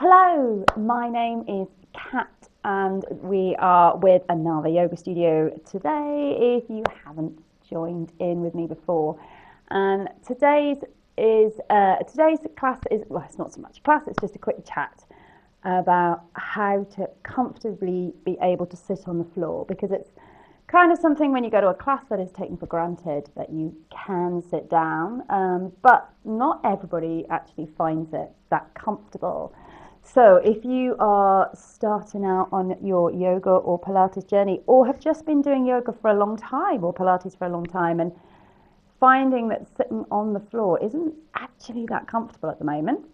Hello, my name is Kat and we are with another yoga studio today if you haven't joined in with me before. And today's class is, well, it's not so much a class, it's just a quick chat about how to comfortably be able to sit on the floor, because it's kind of something when you go to a class that is taken for granted that you can sit down, but not everybody actually finds it that comfortable. So if you are starting out on your yoga or Pilates journey, or have just been doing yoga for a long time or Pilates for a long time and finding that sitting on the floor isn't actually that comfortable at the moment,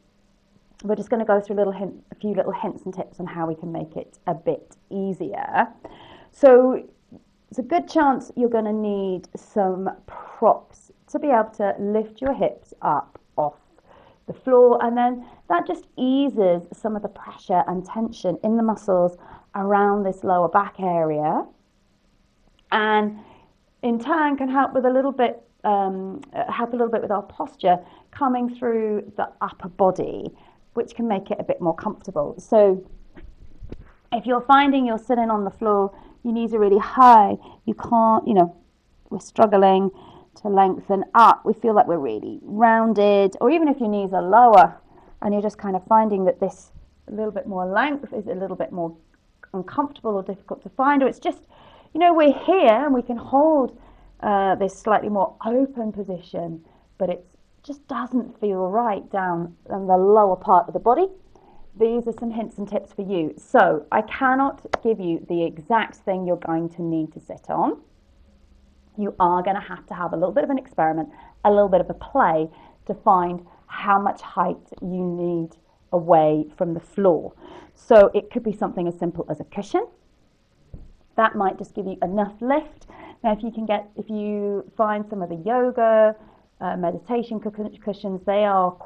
we're just going to go through a few little hints and tips on how we can make it a bit easier. So it's a good chance you're going to need some props to be able to lift your hips up off the floor, and then that just eases some of the pressure and tension in the muscles around this lower back area, and in turn can help with a little bit with our posture coming through the upper body, which can make it a bit more comfortable. So if you're finding you're sitting on the floor, your knees are really high, you can't, we're struggling to lengthen up, we feel like we're really rounded, or even if your knees are lower and you're just kind of finding that this a little bit more length is a little bit more uncomfortable or difficult to find, or it's just, we're here and we can hold this slightly more open position, but it just doesn't feel right down in the lower part of the body. These are some hints and tips for you. So I cannot give you the exact thing you're going to need to sit on. You are going to have a little bit of an experiment, a little bit of a play to find how much height you need away from the floor. So it could be something as simple as a cushion. That might just give you enough lift. Now, if you find some of the yoga, meditation cushions, they are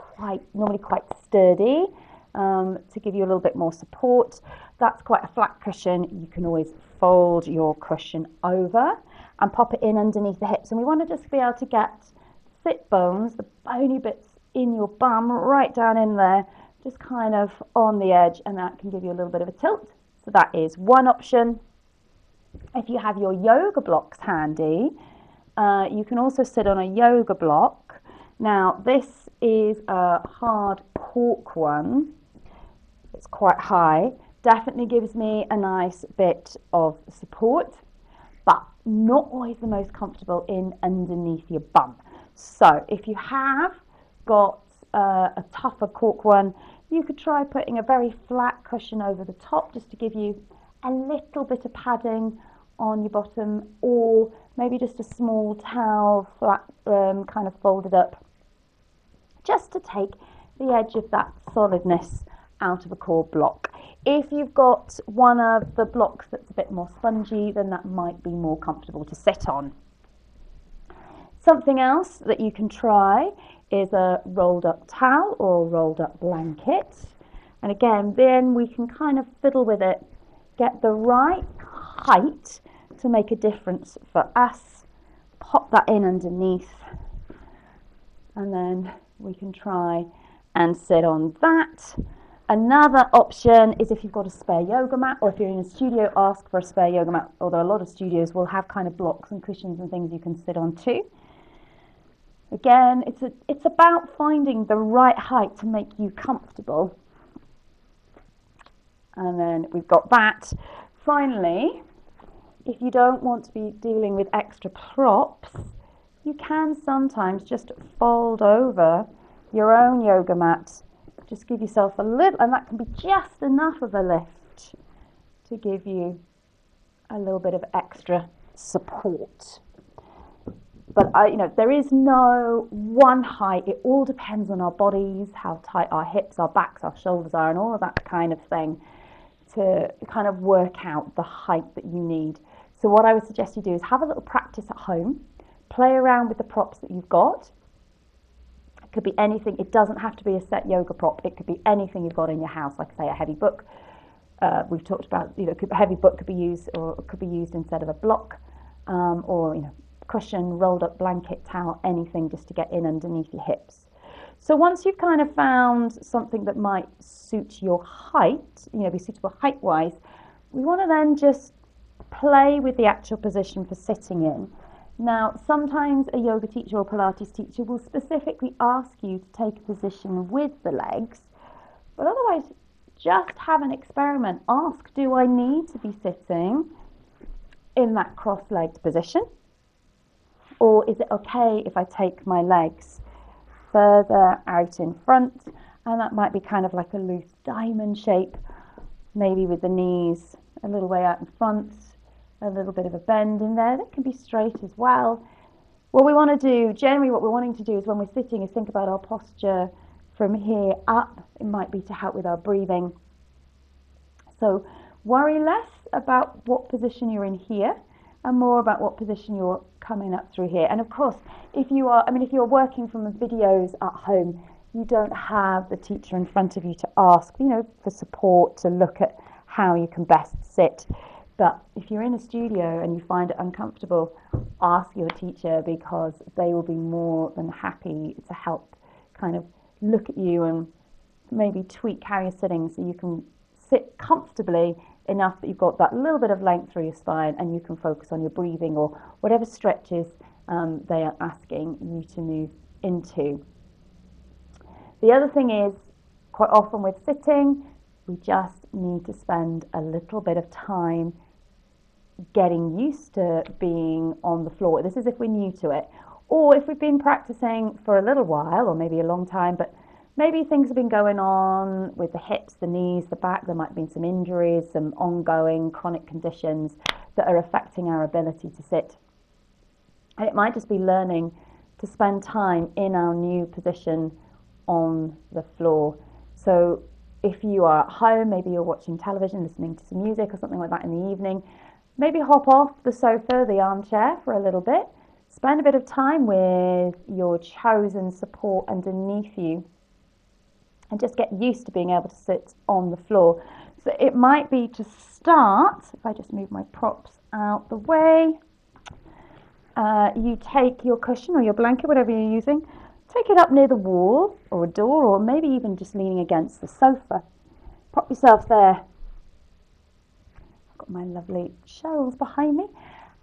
normally quite sturdy to give you a little bit more support. That's quite a flat cushion. You can always fold your cushion over and pop it in underneath the hips. And we want to just be able to get sit bones, the bony bits in your bum, right down in there, just kind of on the edge, and that can give you a little bit of a tilt. So that is one option. If you have your yoga blocks handy, you can also sit on a yoga block. Now, this is a hard cork one. It's quite high. Definitely gives me a nice bit of support, but not always the most comfortable in underneath your bum. So if you have got a tougher cork one, you could try putting a very flat cushion over the top just to give you a little bit of padding on your bottom, or maybe just a small towel, flat, kind of folded up, just to take the edge of that solidness out of a core block. If you've got one of the blocks that's a bit more spongy, then that might be more comfortable to sit on. Something else that you can try is a rolled up towel or rolled up blanket. And again, then we can kind of fiddle with it, get the right height to make a difference for us. Pop that in underneath, and then we can try and sit on that. Another option is if you've got a spare yoga mat, or if you're in a studio, ask for a spare yoga mat, although a lot of studios will have kind of blocks and cushions and things you can sit on too. Again, it's about finding the right height to make you comfortable. And then we've got that. Finally, if you don't want to be dealing with extra props, you can sometimes just fold over your own yoga mat. Just give yourself a little, and that can be just enough of a lift to give you a little bit of extra support. But there is no one height. It all depends on our bodies, how tight our hips, our backs, our shoulders are, and all of that kind of thing, to kind of work out the height that you need. So what I would suggest you do is have a little practice at home, play around with the props that you've got. It could be anything. It doesn't have to be a set yoga prop. It could be anything you've got in your house, like say a heavy book. We've talked about, a heavy book could be used, or it could be used instead of a block, or cushion, rolled up blanket, towel, anything just to get in underneath your hips. So once you've kind of found something that might suit your height, be suitable height-wise, we want to then just play with the actual position for sitting in. Now, sometimes a yoga teacher or Pilates teacher will specifically ask you to take a position with the legs, but otherwise, just have an experiment. Ask, do I need to be sitting in that cross-legged position? Or is it okay if I take my legs further out in front? And that might be kind of like a loose diamond shape, maybe with the knees a little way out in front, a little bit of a bend in there. That can be straight as well. What we want to do, generally what we're wanting to do is when we're sitting is think about our posture from here up. It might be to help with our breathing. So worry less about what position you're in here and more about what position you're coming up through here. And of course, if you're working from the videos at home, you don't have the teacher in front of you to ask, for support, to look at how you can best sit. But if you're in a studio and you find it uncomfortable, ask your teacher, because they will be more than happy to help kind of look at you and maybe tweak how you're sitting so you can sit comfortably enough that you've got that little bit of length through your spine and you can focus on your breathing or whatever stretches they are asking you to move into. The other thing is, quite often with sitting, we just need to spend a little bit of time getting used to being on the floor. This is if we're new to it, or if we've been practicing for a little while or maybe a long time, but maybe things have been going on with the hips, the knees, the back. There might have been some injuries, some ongoing chronic conditions that are affecting our ability to sit. And it might just be learning to spend time in our new position on the floor. So if you are at home, maybe you're watching television, listening to some music or something like that in the evening, maybe hop off the sofa, the armchair for a little bit. Spend a bit of time with your chosen support underneath you and just get used to being able to sit on the floor. So it might be to start, if I just move my props out the way, you take your cushion or your blanket, whatever you're using, take it up near the wall or a door, or maybe even just leaning against the sofa. Prop yourself there. I've got my lovely shelves behind me.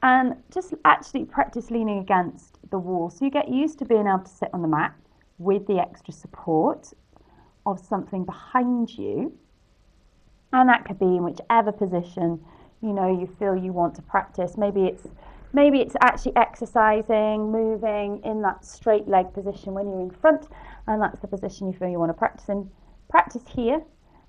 And just actually practice leaning against the wall. So you get used to being able to sit on the mat with the extra support of something behind you. And that could be in whichever position you feel you want to practice. Maybe it's actually exercising, moving in that straight leg position when you're in front, and that's the position you feel you want to practice in. Practice here,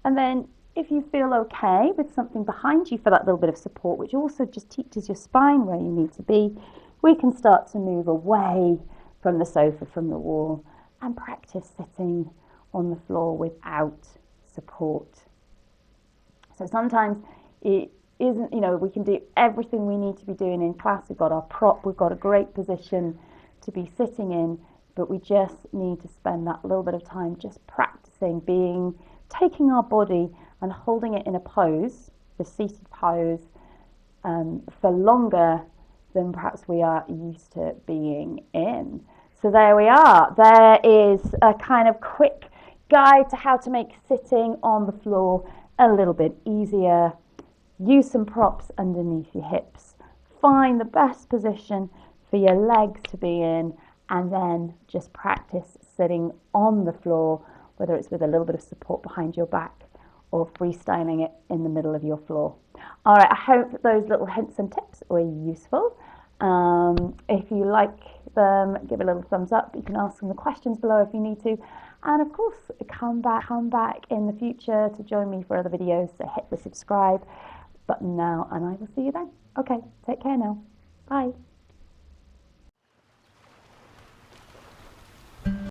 and then if you feel okay with something behind you for that little bit of support, which also just teaches your spine where you need to be, we can start to move away from the sofa, from the wall, and practice sitting on the floor without support. So sometimes it isn't, we can do everything we need to be doing in class. We've got our prop, we've got a great position to be sitting in, but we just need to spend that little bit of time just practicing taking our body and holding it in a pose, the seated pose, for longer than perhaps we are used to being in. So there we are. There is a kind of quick guide to how to make sitting on the floor a little bit easier. Use some props underneath your hips. Find the best position for your legs to be in, and then just practice sitting on the floor, whether it's with a little bit of support behind your back or freestyling it in the middle of your floor. All right, I hope that those little hints and tips were useful. If you like them, give a little thumbs up. You can ask them the questions below if you need to. And of course, come back in the future to join me for other videos. So hit the subscribe button now, and I will see you then. Okay, take care now. Bye.